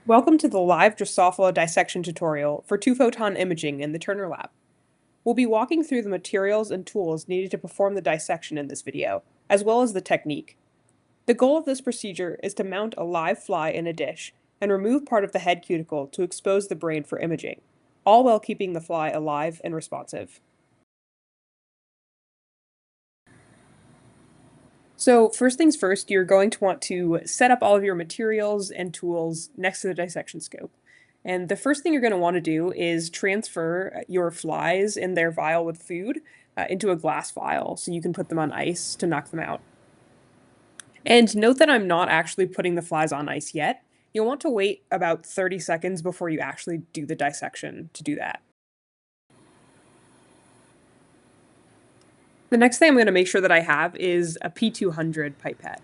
Welcome to the live Drosophila dissection tutorial for two-photon imaging in the Turner Lab. We'll be walking through the materials and tools needed to perform the dissection in this video, as well as the technique. The goal of this procedure is to mount a live fly in a dish and remove part of the head cuticle to expose the brain for imaging, all while keeping the fly alive and responsive. So first things first, you're going to want to set up all of your materials and tools next to the dissection scope. And the first thing you're going to want to do is transfer your flies in their vial with food into a glass vial so you can put them on ice to knock them out. And note that I'm not actually putting the flies on ice yet. You'll want to wait about 30 seconds before you actually do the dissection to do that. The next thing I'm going to make sure that I have is a P200 pipette.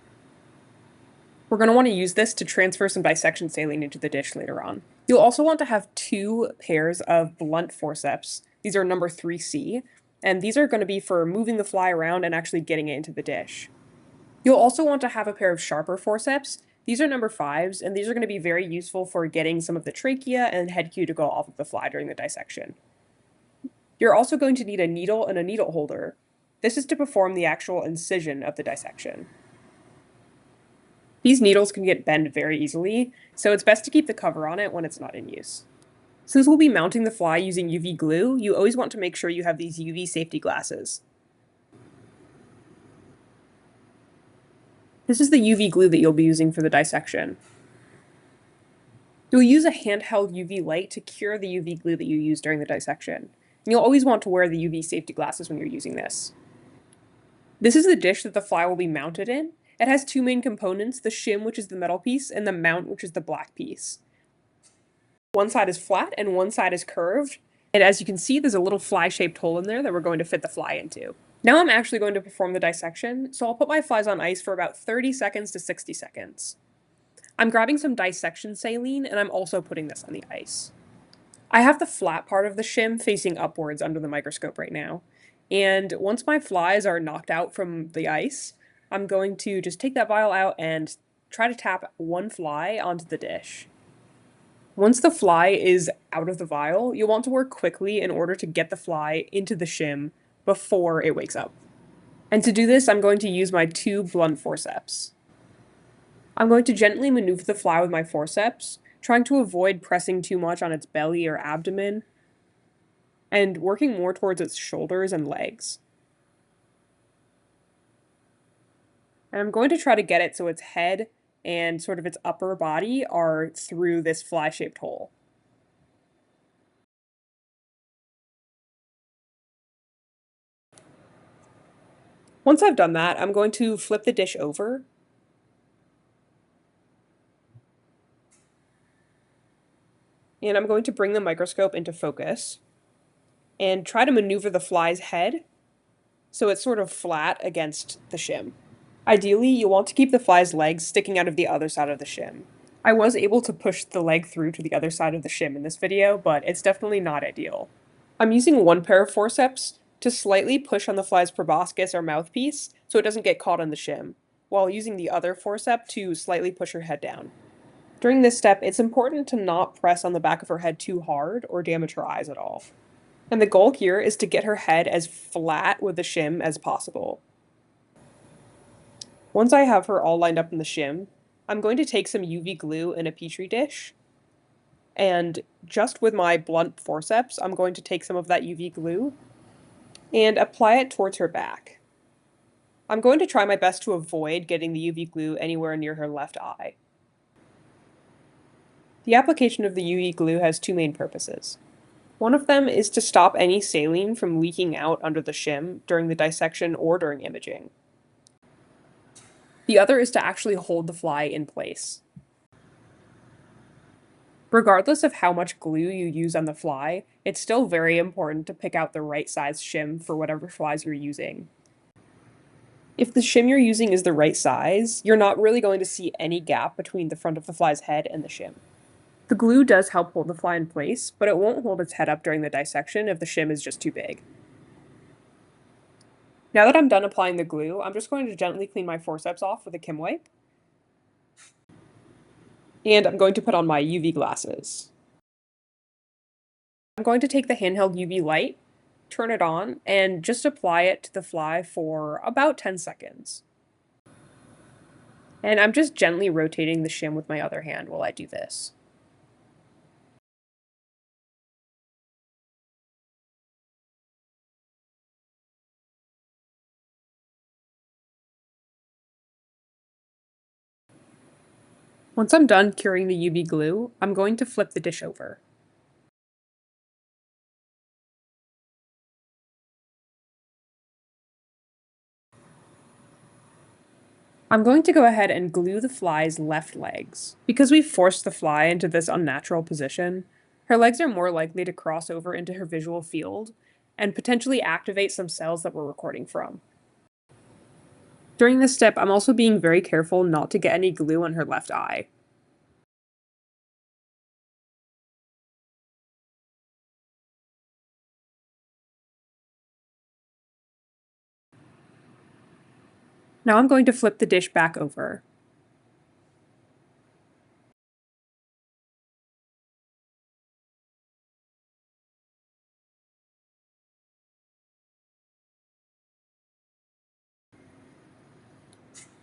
We're going to want to use this to transfer some dissection saline into the dish later on. You'll also want to have two pairs of blunt forceps. These are number 3C, and these are going to be for moving the fly around and actually getting it into the dish. You'll also want to have a pair of sharper forceps. These are number 5s, and these are going to be very useful for getting some of the trachea and head cuticle off of the fly during the dissection. You're also going to need a needle and a needle holder. This is to perform the actual incision of the dissection. These needles can get bent very easily, so it's best to keep the cover on it when it's not in use. Since we'll be mounting the fly using UV glue, you always want to make sure you have these UV safety glasses. This is the UV glue that you'll be using for the dissection. You'll use a handheld UV light to cure the UV glue that you use during the dissection. And you'll always want to wear the UV safety glasses when you're using this. This is the dish that the fly will be mounted in. It has two main components, the shim, which is the metal piece, and the mount, which is the black piece. One side is flat and one side is curved. And as you can see, there's a little fly-shaped hole in there that we're going to fit the fly into. Now I'm actually going to perform the dissection, so I'll put my flies on ice for about 30 seconds to 60 seconds. I'm grabbing some dissection saline, and I'm also putting this on the ice. I have the flat part of the shim facing upwards under the microscope right now. And once my flies are knocked out from the ice, I'm going to just take that vial out and try to tap one fly onto the dish. Once the fly is out of the vial, you'll want to work quickly in order to get the fly into the shim before it wakes up. And to do this, I'm going to use my two blunt forceps. I'm going to gently maneuver the fly with my forceps, trying to avoid pressing too much on its belly or abdomen, and working more towards its shoulders and legs. And I'm going to try to get it so its head and sort of its upper body are through this fly-shaped hole. Once I've done that, I'm going to flip the dish over. And I'm going to bring the microscope into focus and try to maneuver the fly's head so it's sort of flat against the shim. Ideally, you'll want to keep the fly's legs sticking out of the other side of the shim. I was able to push the leg through to the other side of the shim in this video, but it's definitely not ideal. I'm using one pair of forceps to slightly push on the fly's proboscis or mouthpiece so it doesn't get caught in the shim, while using the other forceps to slightly push her head down. During this step, it's important to not press on the back of her head too hard or damage her eyes at all. And the goal here is to get her head as flat with the shim as possible. Once I have her all lined up in the shim, I'm going to take some UV glue in a petri dish, and just with my blunt forceps, I'm going to take some of that UV glue and apply it towards her back. I'm going to try my best to avoid getting the UV glue anywhere near her left eye. The application of the UV glue has two main purposes. One of them is to stop any saline from leaking out under the shim during the dissection or during imaging. The other is to actually hold the fly in place. Regardless of how much glue you use on the fly, it's still very important to pick out the right size shim for whatever flies you're using. If the shim you're using is the right size, you're not really going to see any gap between the front of the fly's head and the shim. The glue does help hold the fly in place, but it won't hold its head up during the dissection if the shim is just too big. Now that I'm done applying the glue, I'm just going to gently clean my forceps off with a Kim wipe. And I'm going to put on my UV glasses. I'm going to take the handheld UV light, turn it on, and just apply it to the fly for about 10 seconds. And I'm just gently rotating the shim with my other hand while I do this. Once I'm done curing the UV glue, I'm going to flip the dish over. I'm going to go ahead and glue the fly's left legs. Because we've forced the fly into this unnatural position, her legs are more likely to cross over into her visual field and potentially activate some cells that we're recording from. During this step, I'm also being very careful not to get any glue on her left eye. Now I'm going to flip the dish back over.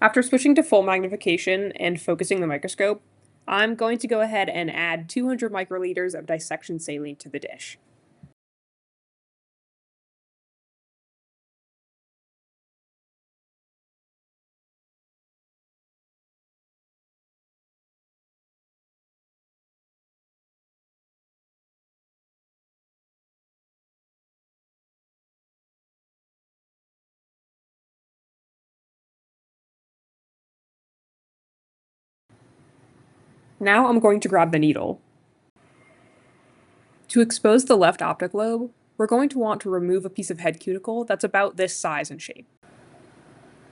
After switching to full magnification and focusing the microscope, I'm going to go ahead and add 200 microliters of dissection saline to the dish. Now I'm going to grab the needle. To expose the left optic lobe, we're going to want to remove a piece of head cuticle that's about this size and shape.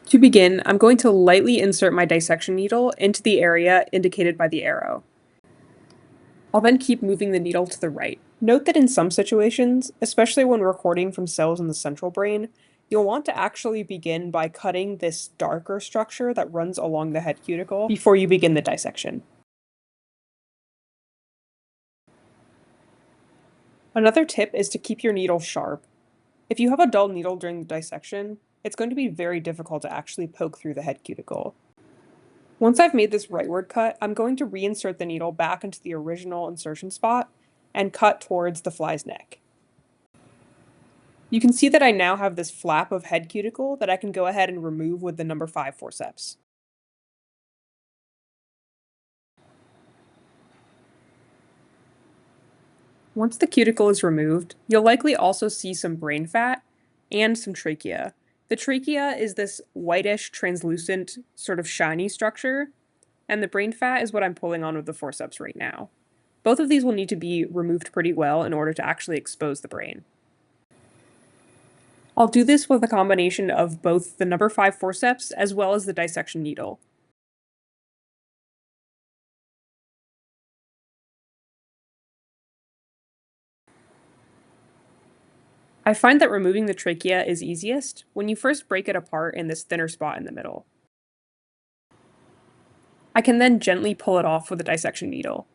To begin, I'm going to lightly insert my dissection needle into the area indicated by the arrow. I'll then keep moving the needle to the right. Note that in some situations, especially when recording from cells in the central brain, you'll want to actually begin by cutting this darker structure that runs along the head cuticle before you begin the dissection. Another tip is to keep your needle sharp. If you have a dull needle during the dissection, it's going to be very difficult to actually poke through the head cuticle. Once I've made this rightward cut, I'm going to reinsert the needle back into the original insertion spot and cut towards the fly's neck. You can see that I now have this flap of head cuticle that I can go ahead and remove with the number 5 forceps. Once the cuticle is removed, you'll likely also see some brain fat and some trachea. The trachea is this whitish, translucent, sort of shiny structure, and the brain fat is what I'm pulling on with the forceps right now. Both of these will need to be removed pretty well in order to actually expose the brain. I'll do this with a combination of both the number 5 forceps as well as the dissection needle. I find that removing the trachea is easiest when you first break it apart in this thinner spot in the middle. I can then gently pull it off with a dissection needle.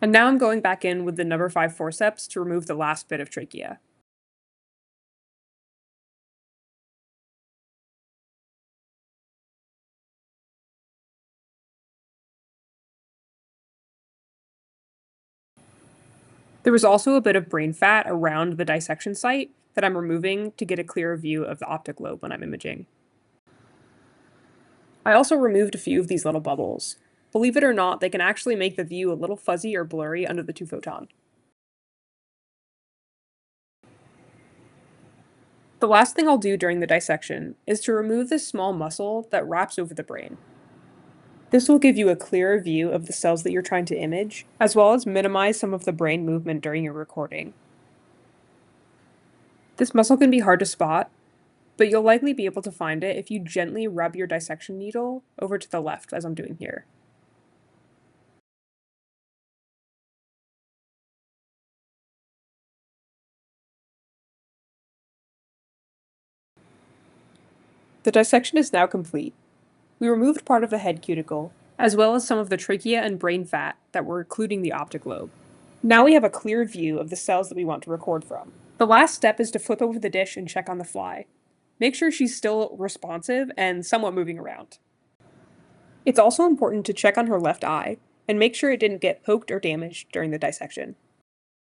And now I'm going back in with the number 5 forceps to remove the last bit of trachea. There was also a bit of brain fat around the dissection site that I'm removing to get a clearer view of the optic lobe when I'm imaging. I also removed a few of these little bubbles. Believe it or not, they can actually make the view a little fuzzy or blurry under the 2-photon. The last thing I'll do during the dissection is to remove this small muscle that wraps over the brain. This will give you a clearer view of the cells that you're trying to image, as well as minimize some of the brain movement during your recording. This muscle can be hard to spot, but you'll likely be able to find it if you gently rub your dissection needle over to the left, as I'm doing here. The dissection is now complete. We removed part of the head cuticle, as well as some of the trachea and brain fat that were occluding the optic lobe. Now we have a clear view of the cells that we want to record from. The last step is to flip over the dish and check on the fly. Make sure she's still responsive and somewhat moving around. It's also important to check on her left eye and make sure it didn't get poked or damaged during the dissection.